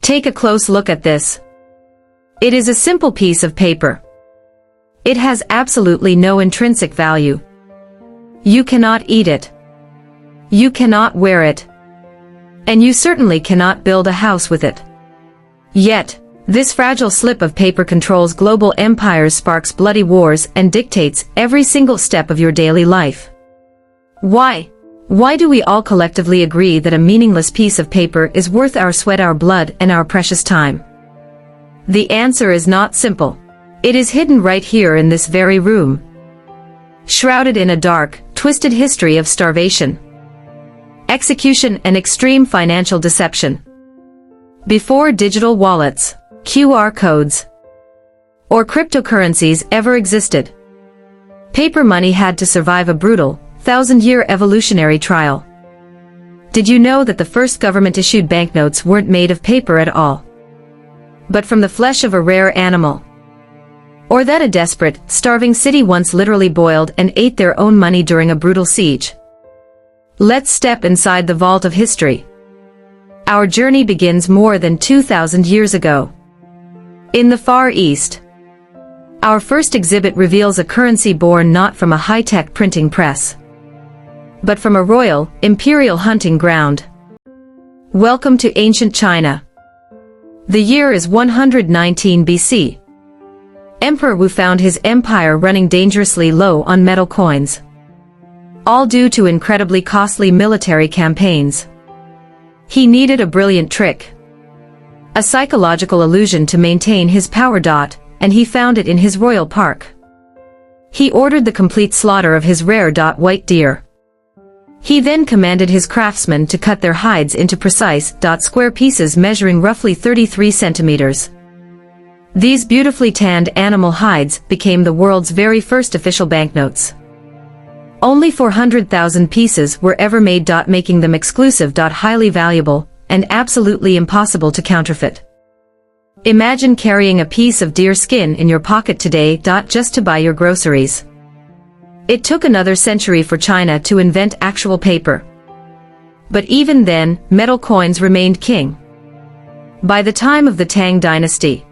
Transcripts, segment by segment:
Take a close look at this. It is a simple piece of paper. It has absolutely no intrinsic value. You cannot eat it. You cannot wear it. And you certainly cannot build a house with it. Yet, this fragile slip of paper controls global empires, sparks bloody wars, and dictates every single step of your daily life. Why? Why do we all collectively agree that a meaningless piece of paper is worth our sweat, our blood, and our precious time? The answer is not simple. It is hidden right here in this very room, shrouded in a dark, twisted history of starvation, execution, and extreme financial deception. Before digital wallets, QR codes, or cryptocurrencies ever existed, paper money had to survive a brutal, thousand-year evolutionary trial. Did you know that the first government-issued banknotes weren't made of paper at all, but from the flesh of a rare animal? Or that a desperate, starving city once literally boiled and ate their own money during a brutal siege? Let's step inside the vault of history. Our journey begins more than 2,000 years ago. In the Far East, our first exhibit reveals a currency born not from a high-tech printing press, but from a royal, imperial hunting ground. Welcome to ancient China. The year is 119 BC. Emperor Wu found his empire running dangerously low on metal coins, all due to incredibly costly military campaigns. He needed a brilliant trick, a psychological illusion to maintain his power. And he found it in his royal park. He ordered the complete slaughter of his rare white deer. He then commanded his craftsmen to cut their hides into precise square pieces measuring roughly 33 centimeters. These beautifully tanned animal hides became the world's very first official banknotes. Only 400,000 pieces were ever made, making them exclusive, highly valuable, and absolutely impossible to counterfeit. Imagine carrying a piece of deer skin in your pocket today, just to buy your groceries. It took another century for China to invent actual paper. But even then, metal coins remained king. By the time of the Tang dynasty,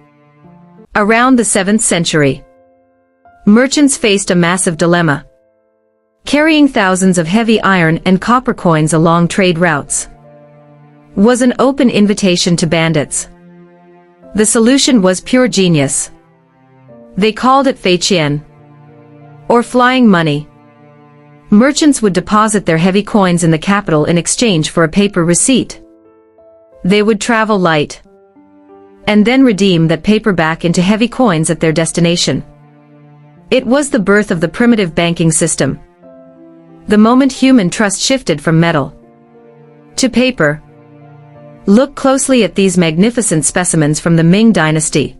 around the 7th century, merchants faced a massive dilemma: carrying thousands of heavy iron and copper coins along trade routes was an open invitation to bandits. The solution was pure genius. They called it fei qian, or flying money. Merchants would deposit their heavy coins in the capital in exchange for a paper receipt. They would travel light, and then redeem that paper back into heavy coins at their destination. It was the birth of the primitive banking system. The moment human trust shifted from metal to paper. Look closely at these magnificent specimens from the Ming dynasty.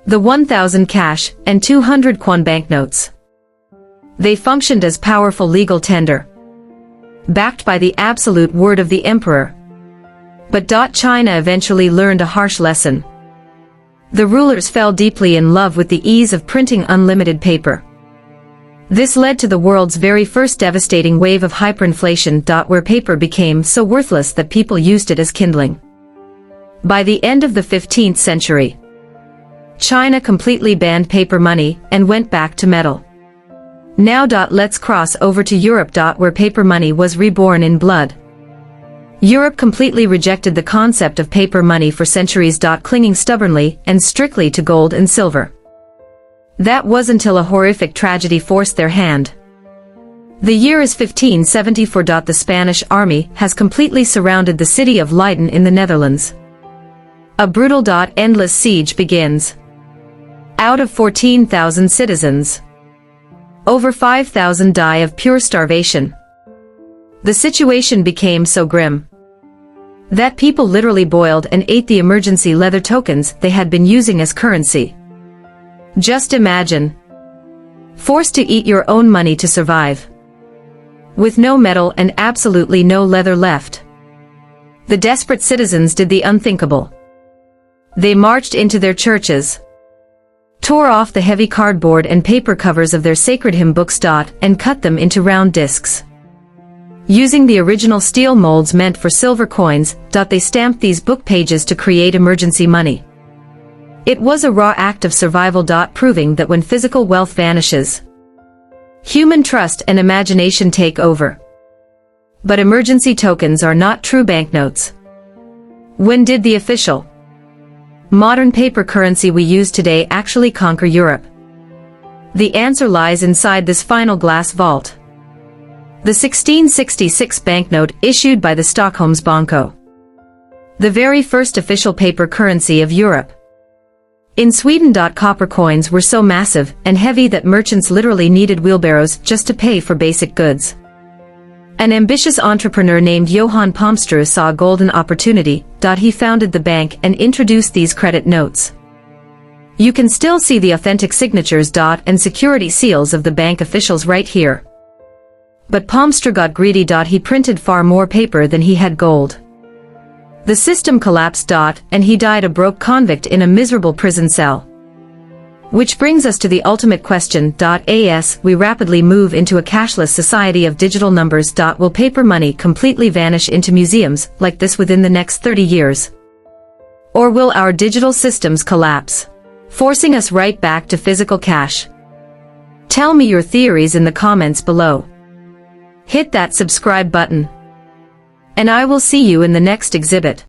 The 1,000 cash and 200 yuan banknotes. They functioned as powerful legal tender, backed by the absolute word of the emperor. But China eventually learned a harsh lesson. The rulers fell deeply in love with the ease of printing unlimited paper. This led to the world's very first devastating wave of hyperinflation, where paper became so worthless that people used it as kindling. By the end of the 15th century, China completely banned paper money and went back to metal. Now let's cross over to Europe, where paper money was reborn in blood. Europe completely rejected the concept of paper money for centuries, clinging stubbornly and strictly to gold and silver. That was until a horrific tragedy forced their hand. The year is 1574. The Spanish army has completely surrounded the city of Leiden in the Netherlands. A brutal endless siege begins. Out of 14,000 citizens, over 5,000 die of pure starvation. The situation became so grim that people literally boiled and ate the emergency leather tokens they had been using as currency. Just imagine, forced to eat your own money to survive, with no metal and absolutely no leather left. The desperate citizens did the unthinkable. They marched into their churches, tore off the heavy cardboard and paper covers of their sacred hymn books, and cut them into round discs. Using the original steel molds meant for silver coins, they stamped these book pages to create emergency money. It was a raw act of survival. Proving that when physical wealth vanishes, human trust and imagination take over. But emergency tokens are not true banknotes. When did the official modern paper currency we use today actually conquer Europe? The answer lies inside this final glass vault. The 1666 banknote issued by the Stockholm's Banco. The very first official paper currency of Europe. In Sweden. Copper coins were so massive and heavy that merchants literally needed wheelbarrows just to pay for basic goods. An ambitious entrepreneur named Johan Palmström saw a golden opportunity. He founded the bank and introduced these credit notes. You can still see the authentic signatures. And security seals of the bank officials right here. But Palmström got greedy. He printed far more paper than he had gold. The system collapsed. And he died a broke convict in a miserable prison cell. Which brings us to the ultimate question. As we rapidly move into a cashless society of digital numbers. Will paper money completely vanish into museums like this within the next 30 years? Or will our digital systems collapse, forcing us right back to physical cash? Tell me your theories in the comments below. Hit that subscribe button. And I will see you in the next exhibit.